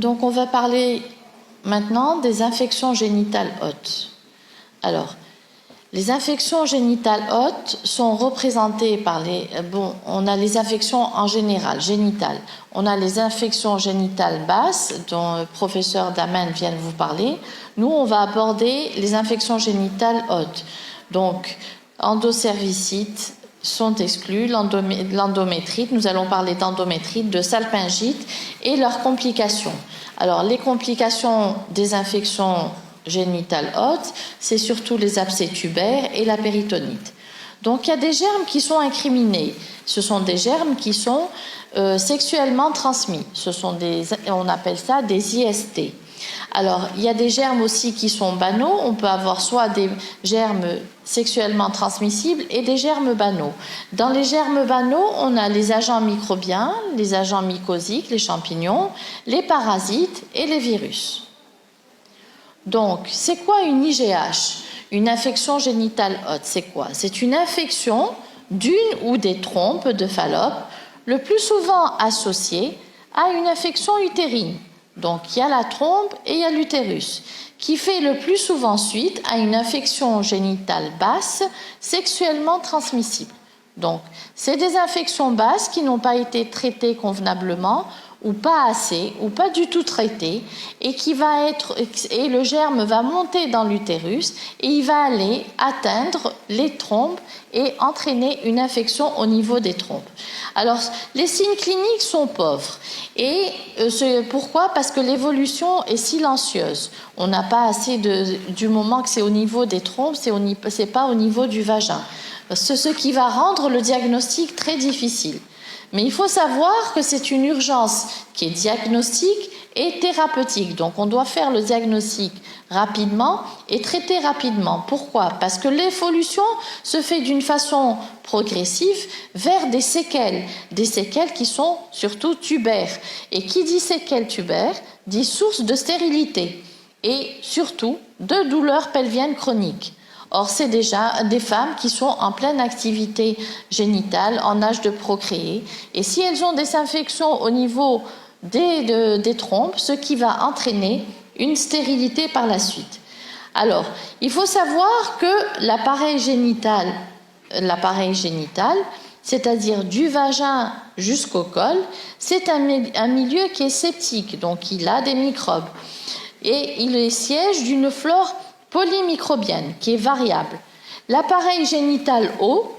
Donc, on va parler maintenant des infections génitales hautes. Alors, les infections génitales hautes sont représentées par on a les infections en général, génitales. On a les infections génitales basses, dont le professeur Damen vient de vous parler. Nous, on va aborder les infections génitales hautes. Donc, endocervicite sont exclus, l'endométrite, nous allons parler d'endométrite, de salpingite et leurs complications. Alors, les complications des infections génitales hautes, c'est surtout les abcès tubaires et la péritonite. Donc, il y a des germes qui sont incriminés. Ce sont des germes qui sont sexuellement transmis. On appelle ça des IST. Alors, il y a des germes aussi qui sont banaux. On peut avoir soit des germes sexuellement transmissibles et des germes banaux. Dans les germes banaux, on a les agents microbiens, les agents mycosiques, les champignons, les parasites et les virus. Donc, c'est quoi une IGH? Une infection génitale haute, c'est quoi? C'est une infection d'une ou des trompes de Fallope, le plus souvent associée à une infection utérine. Donc, il y a la trompe et il y a l'utérus, qui fait le plus souvent suite à une infection génitale basse, sexuellement transmissible. Donc, c'est des infections basses qui n'ont pas été traitées convenablement, ou pas assez, ou pas du tout traitées, et le germe va monter dans l'utérus et il va aller atteindre les trompes et entraîner une infection au niveau des trompes. Alors, les signes cliniques sont pauvres. Et pourquoi? Parce que l'évolution est silencieuse. On n'a pas assez du moment que c'est au niveau des trompes, c'est pas au niveau du vagin. C'est ce qui va rendre le diagnostic très difficile. Mais il faut savoir que c'est une urgence qui est diagnostique et thérapeutique. Donc, on doit faire le diagnostic rapidement et traiter rapidement. Pourquoi? Parce que l'évolution se fait d'une façon progressive vers des séquelles qui sont surtout tubaires. Et qui dit séquelles tubaires dit source de stérilité et surtout de douleurs pelviennes chroniques. Or, c'est déjà des femmes qui sont en pleine activité génitale, en âge de procréer. Et si elles ont des infections au niveau des trompes, ce qui va entraîner une stérilité par la suite. Alors, il faut savoir que l'appareil génital, c'est-à-dire du vagin jusqu'au col, c'est un milieu qui est septique, donc il a des microbes. Et il est siège d'une flore polymicrobienne qui est variable. L'appareil génital haut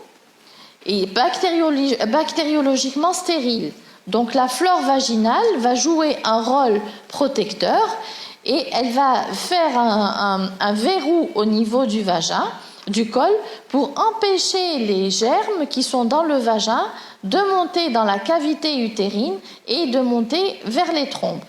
est bactériologiquement stérile. Donc la flore vaginale va jouer un rôle protecteur et elle va faire un verrou au niveau du vagin, du col, pour empêcher les germes qui sont dans le vagin de monter dans la cavité utérine et de monter vers les trompes.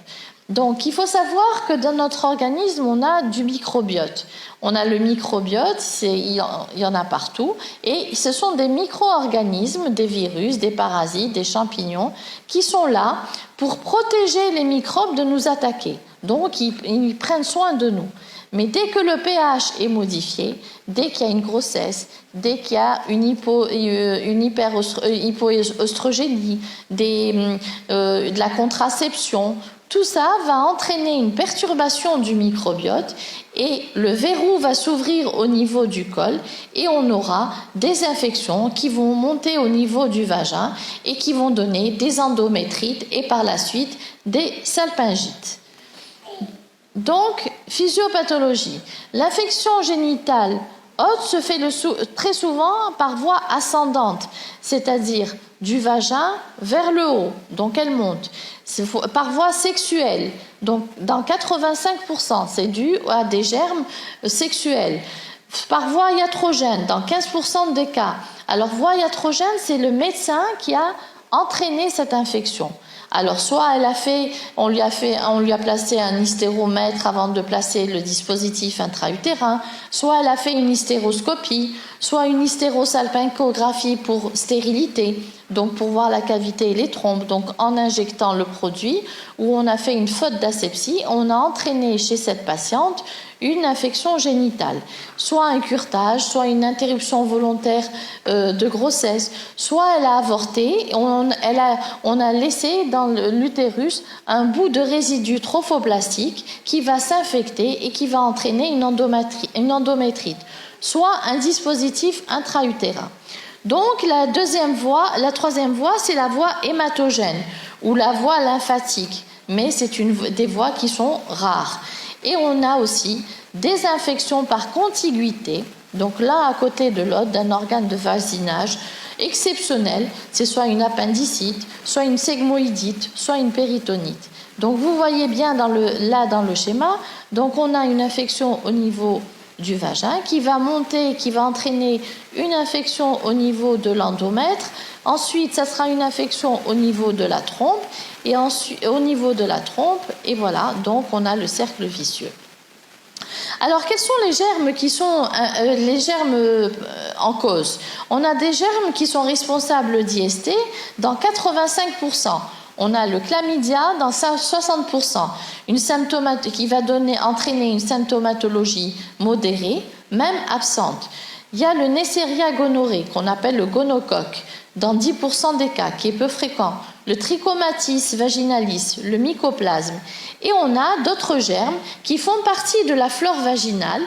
Donc, il faut savoir que dans notre organisme, on a du microbiote. On a le microbiote, il y en a partout, et ce sont des micro-organismes, des virus, des parasites, des champignons, qui sont là pour protéger les microbes de nous attaquer. Donc, ils prennent soin de nous. Mais dès que le pH est modifié, dès qu'il y a une grossesse, dès qu'il y a une hypoœstrogénie, de la contraception, tout ça va entraîner une perturbation du microbiote et le verrou va s'ouvrir au niveau du col et on aura des infections qui vont monter au niveau du vagin et qui vont donner des endométrites et par la suite des salpingites. Donc, physiopathologie. L'infection génitale haute se fait très souvent par voie ascendante, c'est-à-dire du vagin vers le haut, donc elle monte. Par voie sexuelle, donc dans 85%, c'est dû à des germes sexuels. Par voie iatrogène, dans 15% des cas. Alors, voie iatrogène, c'est le médecin qui a entraîné cette infection. Alors, soit on lui a placé un hystéromètre avant de placer le dispositif intra-utérin, soit elle a fait une hystéroscopie, soit une hystérosalpingographie pour stérilité, donc pour voir la cavité et les trompes, donc en injectant le produit, où on a fait une faute d'asepsie, on a entraîné chez cette patiente une infection génitale, soit un curetage, soit une interruption volontaire de grossesse, soit elle a avorté, on a laissé dans l'utérus un bout de résidu trophoblastique qui va s'infecter et qui va entraîner une endométrite, soit un dispositif intra-utérin. Donc la troisième voie, c'est la voie hématogène ou la voie lymphatique, mais c'est des voies qui sont rares. Et on a aussi des infections par contiguïté, donc l'un à côté de l'autre d'un organe de voisinage exceptionnel, c'est soit une appendicite, soit une sigmoïdite, soit une péritonite. Donc vous voyez bien dans le schéma, donc on a une infection au niveau du vagin qui va monter, qui va entraîner une infection au niveau de l'endomètre. Ensuite, ça sera une infection au niveau de la trompe et ensuite au niveau de la trompe. Et voilà, donc on a le cercle vicieux. Alors, quels sont les germes qui sont les germes en cause? On a des germes qui sont responsables d'IST dans 85%. On a le chlamydia dans 60%, qui va entraîner une symptomatologie modérée, même absente. Il y a le Neisseria gonorrhée, qu'on appelle le gonocoque, dans 10% des cas, qui est peu fréquent. Le Trichomatis vaginalis, le mycoplasme. Et on a d'autres germes qui font partie de la flore vaginale,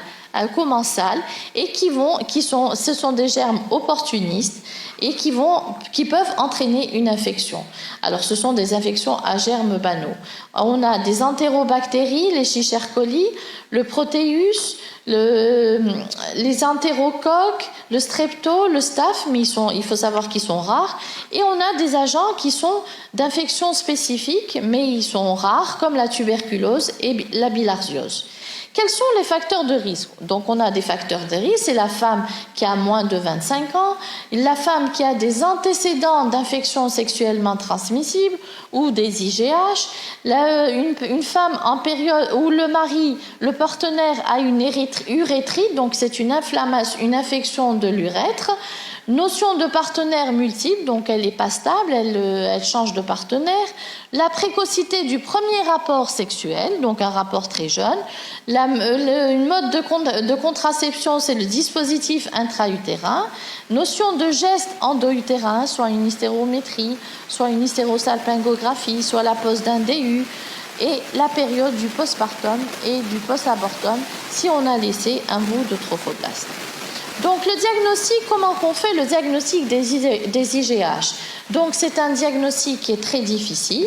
commensale, et ce sont des germes opportunistes et qui peuvent entraîner une infection. Alors, ce sont des infections à germes banaux. On a des entérobactéries, les Chichère-coli, le Proteus, les entérocoques, le strepto, le staph, mais il faut savoir qu'ils sont rares. Et on a des agents qui sont d'infections spécifiques, mais ils sont rares, comme la tuberculose et la bilharziose. Quels sont les facteurs de risque? Donc, on a des facteurs de risque, c'est la femme qui a moins de 25 ans, la femme qui a des antécédents d'infections sexuellement transmissibles ou des IGH, une femme en période où le partenaire a une urétrite, donc c'est une infection de l'urètre. Notion de partenaire multiple, donc elle n'est pas stable, elle change de partenaire. La précocité du premier rapport sexuel, donc un rapport très jeune. Une mode de contraception, c'est le dispositif intra-utérin. Notion de geste endo-utérin, soit une hystérométrie, soit une hystérosalpingographie, soit la pose d'un DU. Et la période du postpartum et du post-abortum, si on a laissé un bout de trophoblaste. Donc le diagnostic, comment on fait le diagnostic des IGH? Donc c'est un diagnostic qui est très difficile.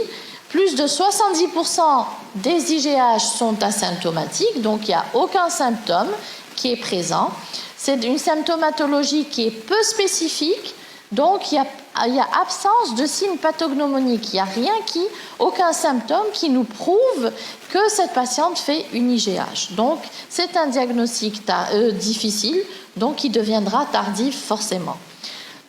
Plus de 70% des IGH sont asymptomatiques, donc il n'y a aucun symptôme qui est présent. C'est une symptomatologie qui est peu spécifique, donc il y a absence de signes pathognomoniques. Il n'y a aucun symptôme qui nous prouve que cette patiente fait une IGH. Donc c'est un diagnostic difficile, donc qui deviendra tardif forcément.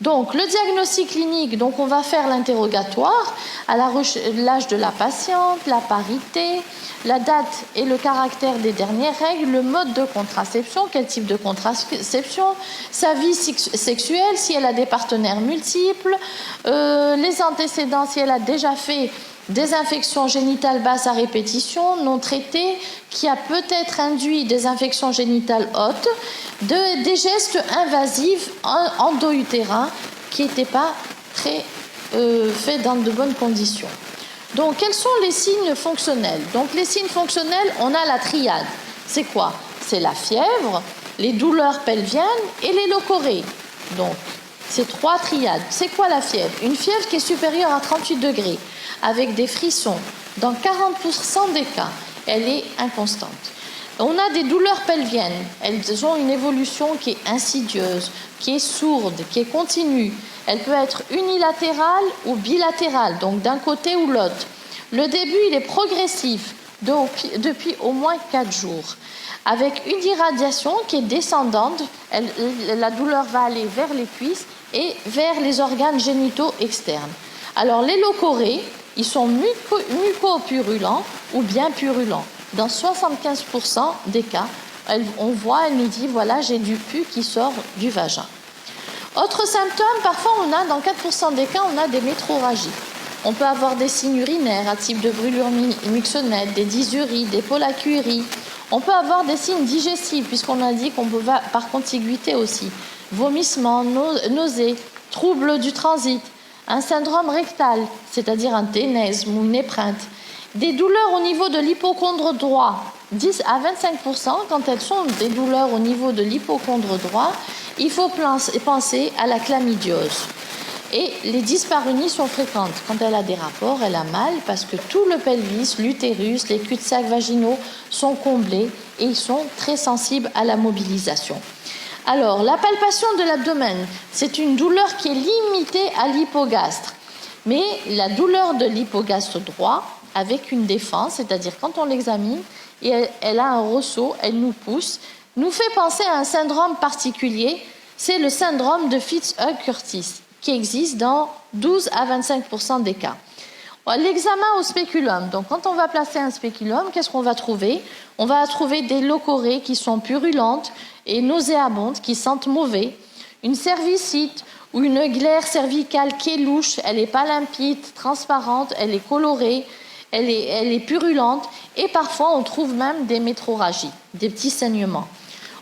Donc le diagnostic clinique, donc on va faire l'interrogatoire à l'âge de la patiente, la parité, la date et le caractère des dernières règles, le mode de contraception, quel type de contraception, sa vie sexuelle, si elle a des partenaires multiples, les antécédents, si elle a déjà fait des infections génitales basses à répétition, non traitées, qui a peut-être induit des infections génitales hautes, des gestes invasifs endo-utérins qui n'étaient pas très faits dans de bonnes conditions. Donc, quels sont les signes fonctionnels? Donc, les signes fonctionnels, on a la triade. C'est quoi? C'est la fièvre, les douleurs pelviennes et les leucorrhées. Donc, c'est 3 triades. C'est quoi la fièvre? Une fièvre qui est supérieure à 38 degrés, avec des frissons. Dans 40% des cas, elle est inconstante. On a des douleurs pelviennes. Elles ont une évolution qui est insidieuse, qui est sourde, qui est continue. Elle peut être unilatérale ou bilatérale, donc d'un côté ou l'autre. Le début, il est progressif, depuis au moins 4 jours, avec une irradiation qui est descendante. La douleur va aller vers les cuisses et vers les organes génitaux externes. Alors, les leucorrhées, ils sont mucopurulents ou bien purulents. Dans 75% des cas, elle nous dit, voilà, j'ai du pus qui sort du vagin. Autre symptôme, parfois dans 4% des cas, on a des métrorragies. On peut avoir des signes urinaires à type de brûlure myxonète, des dysuries, des pollacuries. On peut avoir des signes digestifs, puisqu'on a dit qu'on peut par contiguïté aussi. Vomissements, nausées, troubles du transit, un syndrome rectal, c'est-à-dire un ténesme ou une épreinte, des douleurs au niveau de l'hypochondre droit, 10 à 25%, quand elles sont des douleurs au niveau de l'hypochondre droit, il faut penser à la chlamydiose. Et les dyspareunies sont fréquentes. Quand elle a des rapports, elle a mal parce que tout le pelvis, l'utérus, les cul-de-sac vaginaux sont comblés et ils sont très sensibles à la mobilisation. Alors, la palpation de l'abdomen, c'est une douleur qui est limitée à l'hypogastre. Mais la douleur de l'hypogastre droit, avec une défense, c'est-à-dire quand on l'examine, et elle a un ressaut, elle nous pousse, nous fait penser à un syndrome particulier, c'est le syndrome de Fitz-Hugh-Curtis, qui existe dans 12 à 25% des cas. L'examen au spéculum. Donc, quand on va placer un spéculum, qu'est-ce qu'on va trouver? On va trouver des locorées qui sont purulentes et nauséabondes, qui sentent mauvais, une cervicite ou une glaire cervicale qui est louche, elle n'est pas limpide, transparente, elle est colorée, elle est purulente, et parfois on trouve même des métrorragies, des petits saignements.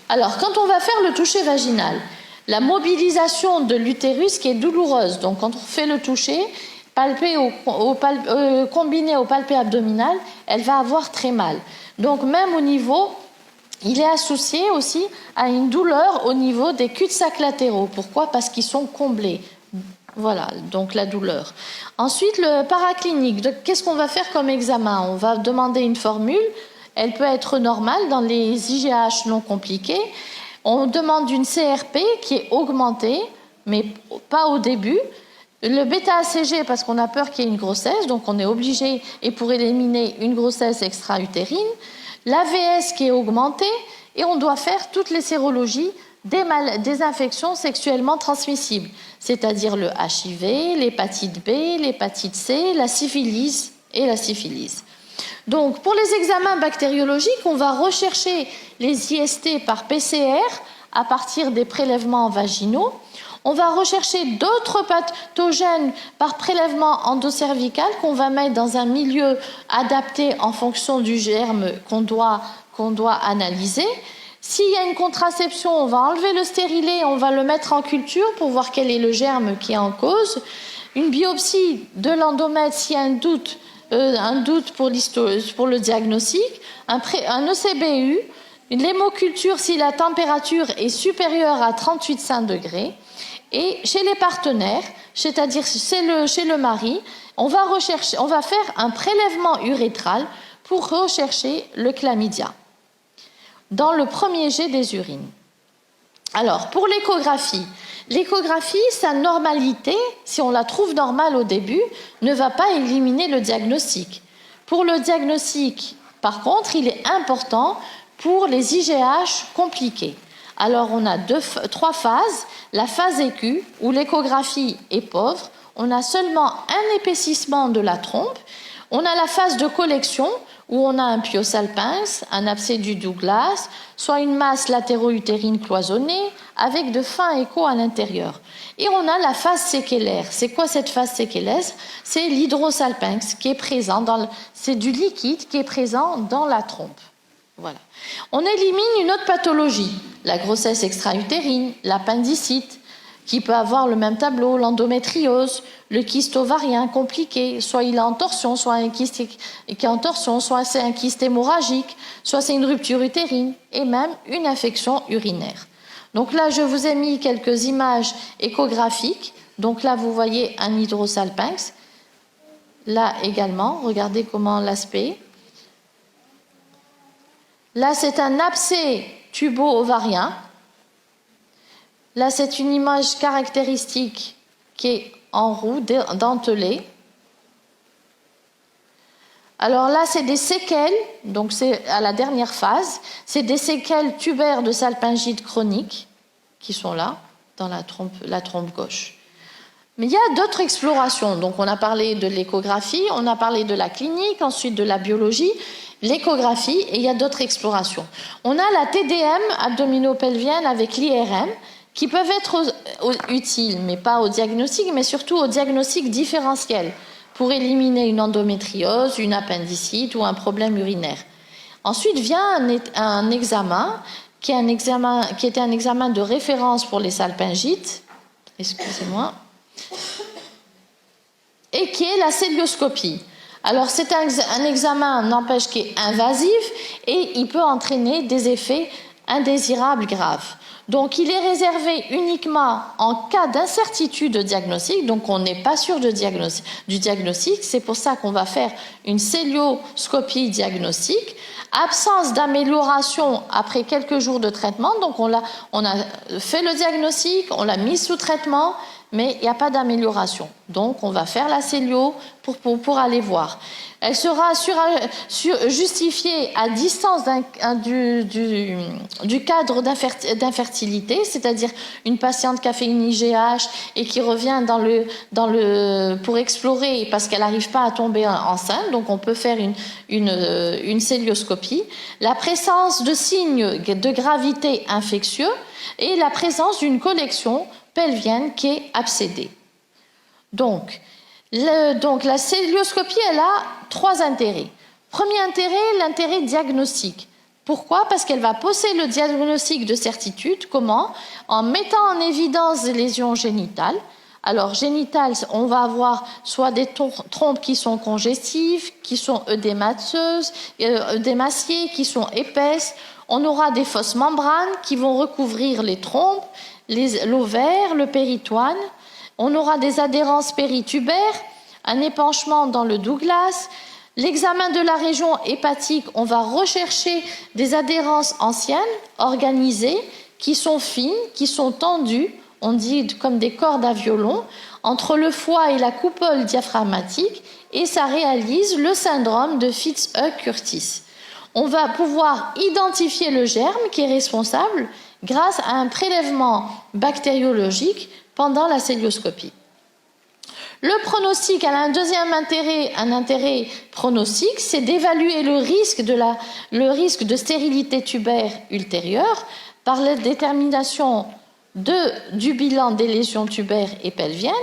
Alors, quand on va faire le toucher vaginal, la mobilisation de l'utérus qui est douloureuse, donc quand on fait le toucher, combiné au palpé abdominal, elle va avoir très mal. Donc même au niveau, il est associé aussi à une douleur au niveau des cul-de-sac latéraux. Pourquoi? Parce qu'ils sont comblés. Voilà, donc la douleur. Ensuite, le paraclinique. Qu'est-ce qu'on va faire comme examen? On va demander une formule. Elle peut être normale dans les IGH non compliqués. On demande une CRP qui est augmentée, mais pas au début. Le bêta-ACG, parce qu'on a peur qu'il y ait une grossesse, donc on est obligé, et pour éliminer une grossesse extra-utérine. L'AVS qui est augmentée, et on doit faire toutes les sérologies des infections sexuellement transmissibles, c'est-à-dire le HIV, l'hépatite B, l'hépatite C, la syphilis et la syphilis. Donc, pour les examens bactériologiques, on va rechercher les IST par PCR à partir des prélèvements vaginaux. On va rechercher d'autres pathogènes par prélèvement endocervical qu'on va mettre dans un milieu adapté en fonction du germe qu'on doit analyser. S'il y a une contraception, on va enlever le stérilet, on va le mettre en culture pour voir quel est le germe qui est en cause. Une biopsie de l'endomètre s'il y a un doute pour le diagnostic, un ECBU, une hémoculture si la température est supérieure à 38,5 degrés. Et chez les partenaires, c'est-à-dire chez le mari, on va faire un prélèvement urétral pour rechercher le chlamydia dans le premier jet des urines. Alors, pour l'échographie, sa normalité, si on la trouve normale au début, ne va pas éliminer le diagnostic. Pour le diagnostic, par contre, il est important pour les IGH compliqués. Alors, on a trois phases. La phase aiguë, où l'échographie est pauvre, on a seulement un épaississement de la trompe. On a la phase de collection, où on a un pyosalpinx, un abcès du Douglas, soit une masse latéro-utérine cloisonnée, avec de fins échos à l'intérieur. Et on a la phase séquellaire. C'est quoi cette phase séquellaire? C'est l'hydrosalpinx qui est présent c'est du liquide qui est présent dans la trompe. Voilà. On élimine une autre pathologie, la grossesse extra-utérine, l'appendicite, qui peut avoir le même tableau, l'endométriose, le kyste ovarien compliqué, soit il est en torsion, soit un kyste qui est en torsion, soit c'est un kyste hémorragique, soit c'est une rupture utérine, et même une infection urinaire. Donc là, je vous ai mis quelques images échographiques. Donc là, vous voyez un hydrosalpinx. Là également, regardez comment l'aspect. Là, c'est un abcès tubo-ovarien. Là, c'est une image caractéristique qui est en roue, dentelée. Alors là, c'est des séquelles, donc c'est à la dernière phase, c'est des séquelles tubaires de salpingite chronique qui sont là, dans la trompe gauche. Mais il y a d'autres explorations. Donc on a parlé de l'échographie, on a parlé de la clinique, ensuite de la biologie, l'échographie, et il y a d'autres explorations. On a la TDM abdominopelvienne avec l'IRM, qui peuvent être utiles, mais pas au diagnostic, mais surtout au diagnostic différentiel, pour éliminer une endométriose, une appendicite ou un problème urinaire. Ensuite vient un examen qui était un examen de référence pour les salpingites, excusez-moi, et qui est la célioscopie. Alors c'est un examen, n'empêche, qui est invasif et il peut entraîner des effets indésirables graves. Donc il est réservé uniquement en cas d'incertitude diagnostique, donc on n'est pas sûr du diagnostic, c'est pour ça qu'on va faire une célioscopie diagnostique. Absence d'amélioration après quelques jours de traitement, donc on a fait le diagnostic, on l'a mis sous traitement, mais il n'y a pas d'amélioration. Donc on va faire la célio pour aller voir. Elle sera justifiée à distance du cadre d'infertilité, c'est-à-dire une patiente qui a fait une IGH et qui revient pour explorer parce qu'elle n'arrive pas à tomber enceinte, donc on peut faire une célioscopie. La présence de signes de gravité infectieux et la présence d'une collection pelvienne qui est abcédée. Donc la célioscopie, elle a 3 intérêts. Premier intérêt, l'intérêt diagnostique. Pourquoi? Parce qu'elle va poser le diagnostic de certitude. Comment? En mettant en évidence des lésions génitales. Alors, génitales, on va avoir soit des trompes qui sont congestives, qui sont œdémateuses, œdémaciées, qui sont épaisses. On aura des fausses membranes qui vont recouvrir les trompes, l'ovaire, le péritoine. On aura des adhérences péritubaires, un épanchement dans le Douglas. L'examen de la région hépatique, on va rechercher des adhérences anciennes, organisées, qui sont fines, qui sont tendues, on dit comme des cordes à violon, entre le foie et la coupole diaphragmatique, et ça réalise le syndrome de Fitz-Hugh-Curtis. On va pouvoir identifier le germe qui est responsable grâce à un prélèvement bactériologique pendant la célioscopie. Le pronostic, elle a un deuxième intérêt, un intérêt pronostique, c'est d'évaluer le risque de stérilité tubaire ultérieure par la détermination du bilan des lésions tubaires et pelviennes.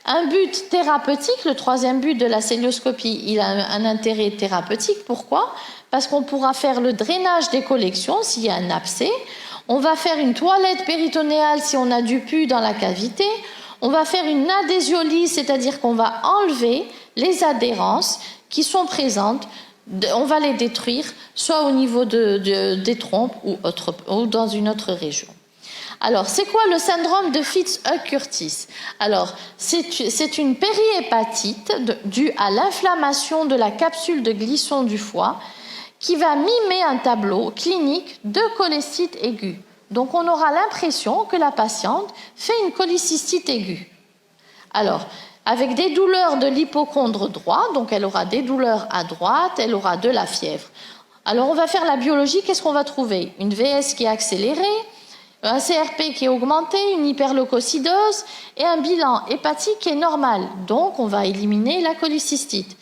Un but thérapeutique, le troisième but de la célioscopie, il a un intérêt thérapeutique. Pourquoi? Parce qu'on pourra faire le drainage des collections s'il y a un abcès. On va faire une toilette péritonéale si on a du pus dans la cavité. On va faire une adhésiolyse, c'est-à-dire qu'on va enlever les adhérences qui sont présentes. On va les détruire, soit au niveau des trompes ou dans une autre région. Alors, c'est quoi le syndrome de Fitz-Hugh-Curtis? Alors, c'est une périhépatite due à l'inflammation de la capsule de Glisson du foie qui va mimer un tableau clinique de cholécystite aiguë. Donc, on aura l'impression que la patiente fait une cholécystite aiguë. Alors, avec des douleurs de l'hypochondre droit, donc elle aura des douleurs à droite, elle aura de la fièvre. Alors, on va faire la biologie, qu'est-ce qu'on va trouver? Une VS qui est accélérée, un CRP qui est augmenté, une hyperleucocidose et un bilan hépatique qui est normal. Donc, on va éliminer la cholécystite.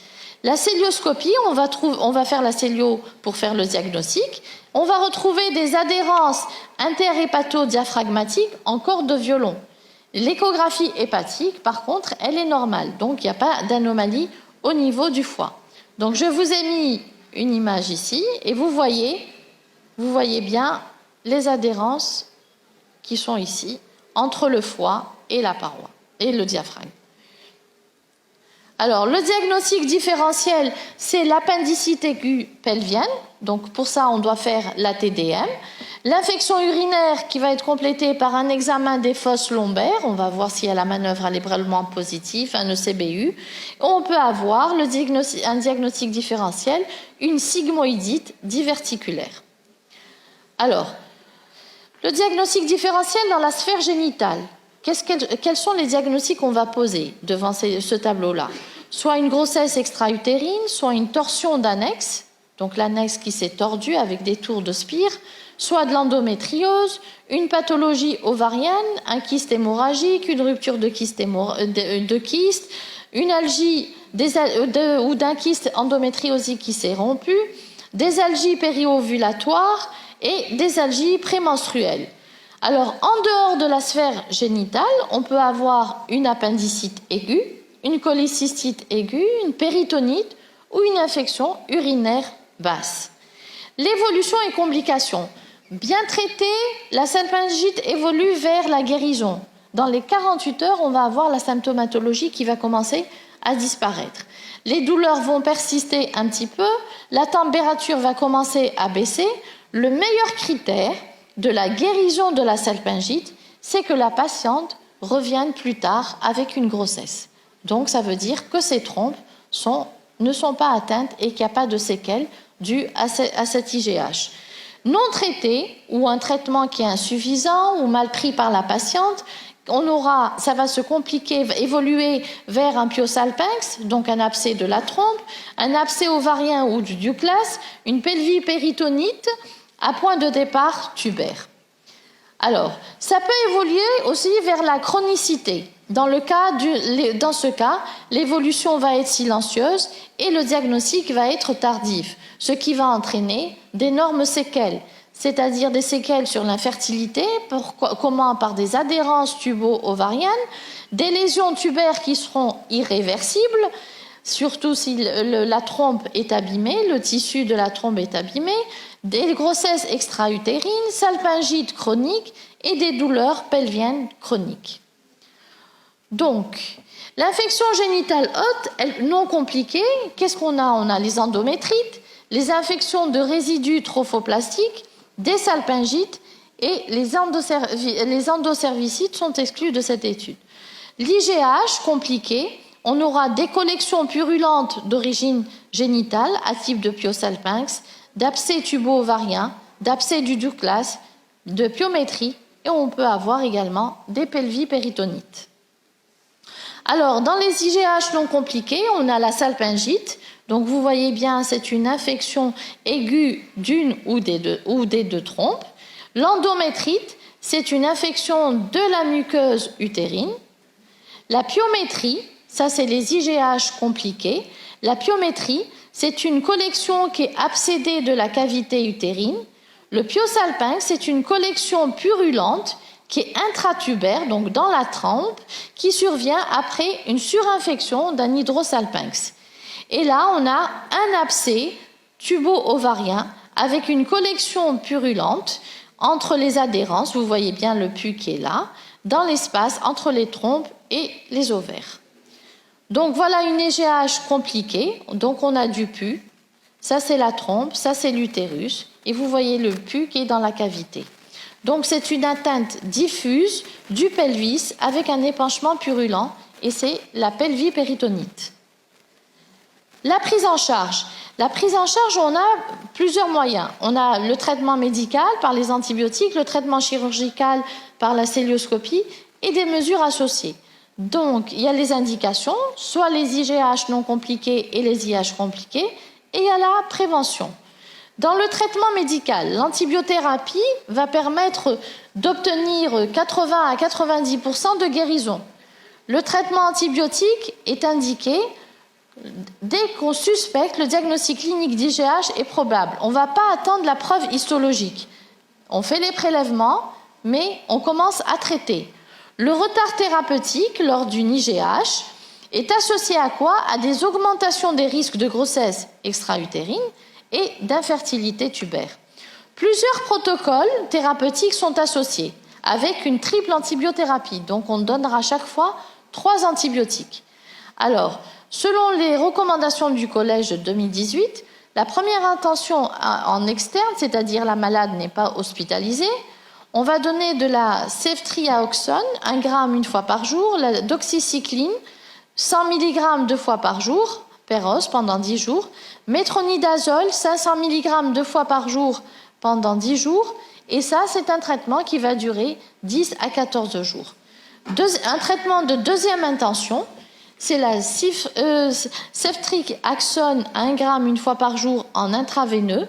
La célioscopie, on va faire la célio pour faire le diagnostic. On va retrouver des adhérences interhépato-diaphragmatiques en corde de violon. L'échographie hépatique, par contre, elle est normale. Donc, il n'y a pas d'anomalie au niveau du foie. Donc, je vous ai mis une image ici et vous voyez bien les adhérences qui sont ici, entre le foie et la paroi, et le diaphragme. Alors, le diagnostic différentiel, c'est l'appendicite aiguë pelvienne. Donc, pour ça, on doit faire la TDM. L'infection urinaire qui va être complétée par un examen des fosses lombaires. On va voir s'il y a la manœuvre à l'ébrèlement positif, un ECBU. On peut avoir un diagnostic différentiel, une sigmoïdite diverticulaire. Alors, le diagnostic différentiel dans la sphère génitale. Quels sont les diagnostics qu'on va poser devant ce tableau-là? Soit une grossesse extra-utérine, soit une torsion d'annexe, donc l'annexe qui s'est tordue avec des tours de Spire, soit de l'endométriose, une pathologie ovarienne, un kyste hémorragique, une rupture de kyste, une algie ou d'un kyste endométriosique qui s'est rompu, des algies périovulatoires et des algies prémenstruelles. Alors, en dehors de la sphère génitale, on peut avoir une appendicite aiguë, une cholécystite aiguë, une péritonite ou une infection urinaire basse. L'évolution et complications. Bien traitée, la salpingite évolue vers la guérison. Dans les 48 heures, on va avoir la symptomatologie qui va commencer à disparaître. Les douleurs vont persister un petit peu, la température va commencer à baisser. Le meilleur critère de la guérison de la salpingite, c'est que la patiente revienne plus tard avec une grossesse. Donc ça veut dire que ces trompes ne sont pas atteintes et qu'il n'y a pas de séquelles dues à cet IGH. Non traité ou un traitement qui est insuffisant ou mal pris par la patiente, ça va se compliquer, évoluer vers un pyosalpinx, donc un abcès de la trompe, un abcès ovarien ou du Douglas, une pelvipéritonite à point de départ tubaire. Alors, ça peut évoluer aussi vers la chronicité. Dans ce cas, l'évolution va être silencieuse et le diagnostic va être tardif, ce qui va entraîner d'énormes séquelles, c'est-à-dire des séquelles sur l'infertilité, comment par des adhérences tubo-ovariennes, des lésions tubaires qui seront irréversibles, surtout si la trompe est abîmée, le tissu de la trompe est abîmé, des grossesses extra-utérines, salpingite chronique et des douleurs pelviennes chroniques. Donc, l'infection génitale haute, non compliquée, qu'est-ce qu'on a? On a les endométrites, les infections de résidus trophoplastiques, des salpingites et les endocervicites sont exclus de cette étude. L'IGH compliqué, on aura des collections purulentes d'origine génitale à type de pyosalpinx, d'abcès tubo-ovarien, d'abcès du Douglas, de pyométrie et on peut avoir également des pelvipéritonites. Alors, dans les IGH non compliqués, on a la salpingite. Donc, vous voyez bien, c'est une infection aiguë d'une ou des deux trompes. L'endométrite, c'est une infection de la muqueuse utérine. La pyométrie, ça c'est les IGH compliqués. La pyométrie, c'est une collection qui est absédée de la cavité utérine. Le pyosalpinx, c'est une collection purulente qui est intratubaire, donc dans la trompe, qui survient après une surinfection d'un hydrosalpinx. Et là, on a un abcès tubo-ovarien avec une collection purulente entre les adhérences, vous voyez bien le pus qui est là, dans l'espace entre les trompes et les ovaires. Donc voilà une IGH compliquée, donc on a du pus, ça c'est la trompe, ça c'est l'utérus, et vous voyez le pus qui est dans la cavité. Donc c'est une atteinte diffuse du pelvis avec un épanchement purulent et c'est la pelvipéritonite. La prise en charge. La prise en charge, on a plusieurs moyens. On a le traitement médical par les antibiotiques, le traitement chirurgical par la célioscopie et des mesures associées. Donc il y a les indications, soit les IGH non compliqués et les IH compliqués, et il y a la prévention. Dans le traitement médical, l'antibiothérapie va permettre d'obtenir 80 à 90% de guérison. Le traitement antibiotique est indiqué dès qu'on suspecte le diagnostic clinique d'IGH est probable. On ne va pas attendre la preuve histologique. On fait les prélèvements, mais on commence à traiter. Le retard thérapeutique lors d'une IGH est associé à quoi? À des augmentations des risques de grossesse extra-utérine et d'infertilité tubaire. Plusieurs protocoles thérapeutiques sont associés avec une triple antibiothérapie. Donc on donnera chaque fois 3 antibiotiques. Alors, selon les recommandations du collège de 2018, la première intention en externe, c'est-à-dire la malade n'est pas hospitalisée, on va donner de la ceftriaxone, 1 gramme une fois par jour, la doxycycline, 100 mg 2 fois par jour, Péros pendant 10 jours, métronidazole, 500 mg 2 fois par jour pendant 10 jours, et ça, c'est un traitement qui va durer 10 à 14 jours. Un traitement de deuxième intention, c'est la ceftriaxone à 1 gramme une fois par jour en intraveineux,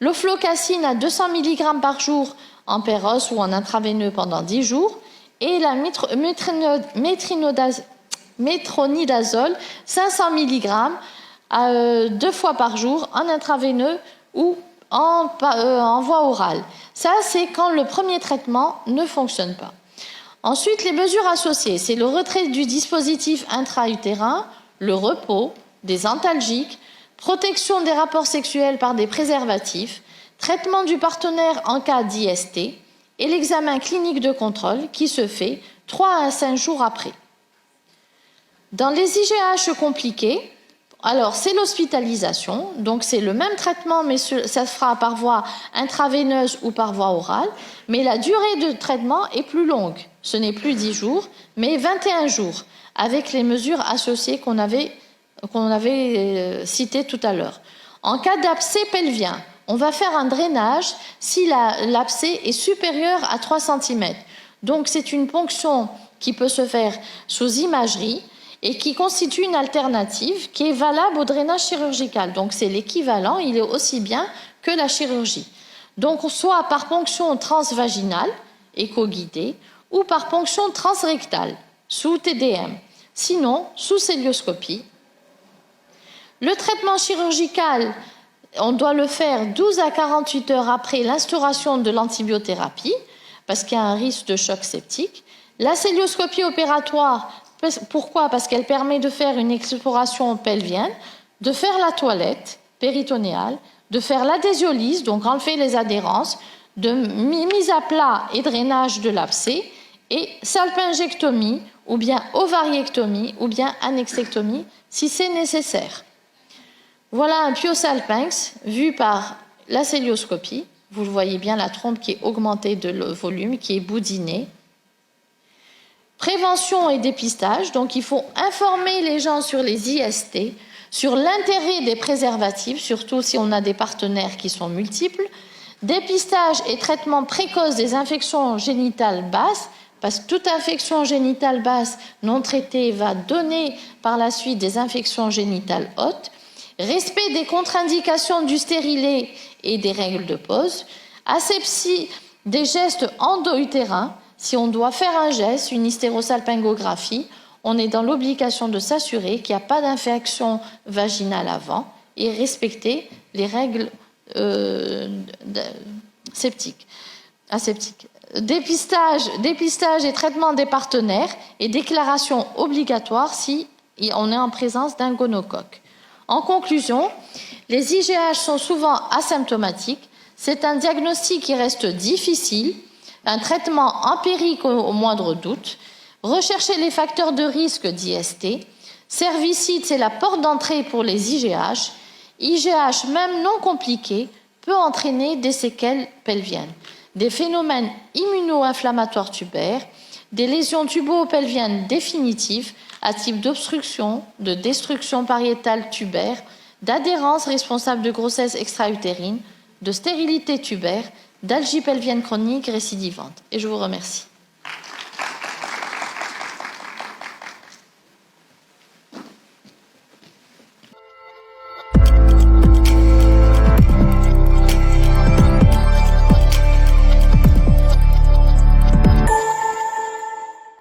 l'oflocassine à 200 mg par jour en péros ou en intraveineux pendant 10 jours, et la métronidazole 500 mg 2 fois par jour en intraveineux ou en voie orale. Ça, c'est quand le premier traitement ne fonctionne pas. Ensuite, les mesures associées, c'est le retrait du dispositif intra-utérin, le repos, des antalgiques, protection des rapports sexuels par des préservatifs, traitement du partenaire en cas d'IST et l'examen clinique de contrôle qui se fait 3 à 5 jours après. Dans les IGH compliqués, alors c'est l'hospitalisation, donc c'est le même traitement, mais ça se fera par voie intraveineuse ou par voie orale, mais la durée de traitement est plus longue. Ce n'est plus 10 jours, mais 21 jours, avec les mesures associées qu'on avait citées tout à l'heure. En cas d'abcès pelvien, on va faire un drainage si l'abcès est supérieur à 3 cm. Donc c'est une ponction qui peut se faire sous imagerie et qui constitue une alternative qui est valable au drainage chirurgical. Donc c'est l'équivalent, il est aussi bien que la chirurgie. Donc soit par ponction transvaginale, éco-guidée, ou par ponction transrectale, sous TDM, sinon sous célioscopie. Le traitement chirurgical, on doit le faire 12 à 48 heures après l'instauration de l'antibiothérapie, parce qu'il y a un risque de choc septique. La célioscopie opératoire, pourquoi? Parce qu'elle permet de faire une exploration pelvienne, de faire la toilette péritonéale, de faire l'adhésiolyse, donc enlever les adhérences, de mise à plat et drainage de l'abcès, et salpingectomie, ou bien ovariectomie, ou bien annexectomie, si c'est nécessaire. Voilà un piosalpinx vu par la célioscopie. Vous le voyez bien, la trompe qui est augmentée de volume, qui est boudinée. Prévention et dépistage, donc il faut informer les gens sur les IST, sur l'intérêt des préservatifs, surtout si on a des partenaires qui sont multiples. Dépistage et traitement précoce des infections génitales basses, parce que toute infection génitale basse non traitée va donner par la suite des infections génitales hautes. Respect des contre-indications du stérilet et des règles de pose. Asepsie des gestes endo-utérins. Si on doit faire un geste, une hystérosalpingographie, on est dans l'obligation de s'assurer qu'il n'y a pas d'infection vaginale avant et respecter les règles aseptiques. Dépistage et traitement des partenaires et déclaration obligatoire si on est en présence d'un gonocoque. En conclusion, les IGH sont souvent asymptomatiques. C'est un diagnostic qui reste difficile, un traitement empirique au moindre doute. Rechercher les facteurs de risque d'IST. Cervicide, c'est la porte d'entrée pour les IGH. IGH, même non compliqué, peut entraîner des séquelles pelviennes, des phénomènes immuno-inflammatoires tubaires, des lésions tubo-pelviennes définitives à type d'obstruction, de destruction pariétale tubaire, d'adhérence responsable de grossesse extra-utérine, de stérilité tubaire, d'algie pelvienne chronique récidivante. Et je vous remercie.